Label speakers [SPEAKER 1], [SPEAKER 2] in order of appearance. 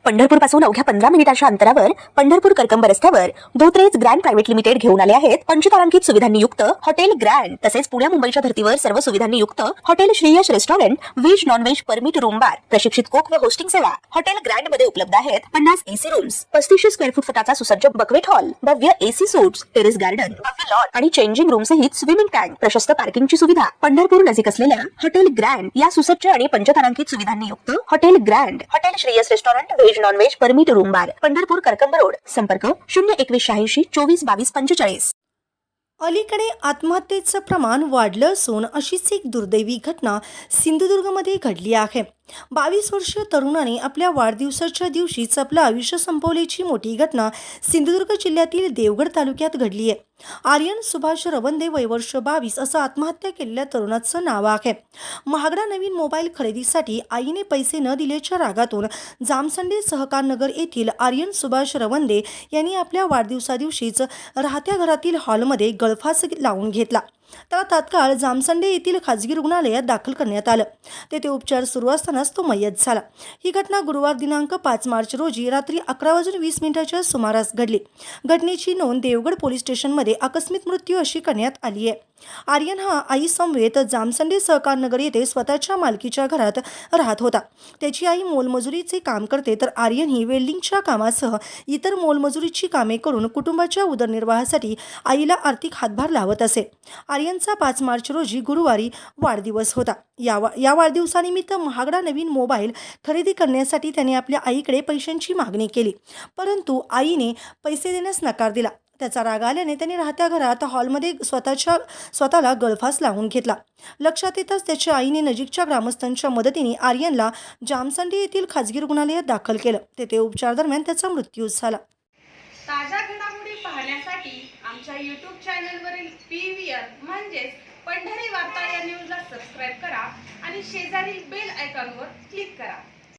[SPEAKER 1] पंढरपूर पासून अवघ्या 15 मिनिटांच्या अंतरावर पंढरपूर करकंब रस्त्यावर धोत्रेज ग्रँड प्रायव्हेट लिमिटेड घेऊन आले आहेत पंचतारांकित सुविधांनी युक्त हॉटेल ग्रँड। तसेच पुण्या मुंबईच्या धर्तीवर सर्व सुविधांनी युक्त hotel Shreyas restaurant, veg non veg permit room बार, प्रशिक्षित कोक व होस्टिंग सेवा हॉटेल ग्रँड मध्ये उपलब्ध आहेत। 50 एसी रूम्स, 3500 स्क्वेअर फूट फुटाचा सुसज्ज बकवेट हॉल, भव्य एसी सूट्स, टेरेस गार्डन, भव्य लॉन आणि चेंजिंग रूम सहित स्विमिंग टँक, प्रशस्त पार्किंगची सुविधा। पंढरपूर नजीक असलेल्या हॉटेल ग्रँड या सुसज्ज आणि पंचतारांकित सुविधांनी युक्त hotel grand, hotel Shreyas restaurant, veg non veg permit room बार, पंढरपूर करकंब रोड। संपर्क 02186 24 22 45।
[SPEAKER 2] अलीकडे आत्महत्येचं प्रमाण वाढलं असून अशीच एक दुर्दैवी घटना सिंधुदुर्गमध्ये घडली आहे। 22 वर्षीय तरुणाने आपल्या वाढदिवसाच्या दिवशीच आपलं आयुष्य संपवल्याची मोठी घटना सिंधुदुर्ग जिल्ह्यातील देवगड तालुक्यात घडली आहे। आर्यन सुभाष रवंदे वय वर्ष 22 असं आत्महत्या केलेल्या तरुणाचं नाव आहे। महागडा नवीन मोबाईल खरेदीसाठी आईने पैसे न दिल्याच्या रागातून जामसंडे सहकारनगर येथील आर्यन सुभाष रवंदे यांनी आपल्या वाढदिवसादिवशीच राहत्या घरातील हॉलमध्ये गळफास लावून घेतला। त्याला तात्काळ जामसंडे येथील खाजगी रुग्णालयात दाखल करण्यात आलं। तेथे उपचार सुरू असतानाच तो मयत झाला। ही घटना गुरुवार दिनांक 5 मार्च रोजी रात्री 11:20 सुमारास घडली। घटनेची नोंद देवगड पोलीस स्टेशनमध्ये आकस्मिक मृत्यू अशी करण्यात आली आहे। आर्यन हा आई समवेत जामसंडे सहकारनगर येथे स्वतःच्या मालकीच्या घरात राहत होता। त्याची आई मोलमजुरीचे काम करते तर आर्यन ही वेल्डिंगच्या कामासह इतर मोलमजुरीची कामे करून कुटुंबाच्या उदरनिर्वाहासाठी आईला आर्थिक हातभार लावत असे। आर्यनचा 5 मार्च रोजी गुरुवारी वाढदिवस होता। या वाढदिवसानिमित्त महागडा नवीन मोबाईल खरेदी करण्यासाठी त्याने आपल्या आईकडे पैशांची मागणी केली, परंतु आईने पैसे देण्यास नकार दिला। त्याचा राग आल्याने त्याने राहत्या घरात हॉलमध्ये स्वतःला गळफास लावून घेतला। लक्षात येताच त्याच्या आईने नजीकच्या ग्रामस्थांच्या मदतीने आर्यनला जामसंडे येथील खाजगी रुग्णालयात दाखल केलं। तेथे उपचार दरम्यान त्याचा मृत्यू झाला।
[SPEAKER 3] ताज्या घडामोडी पाहण्यासाठी आमच्या YouTube चॅनलवरील PVR म्हणजेच पंढरी वार्ता या न्यूजला सबस्क्राइब करा आणि शेजारील बेल आयकॉनवर क्लिक करा।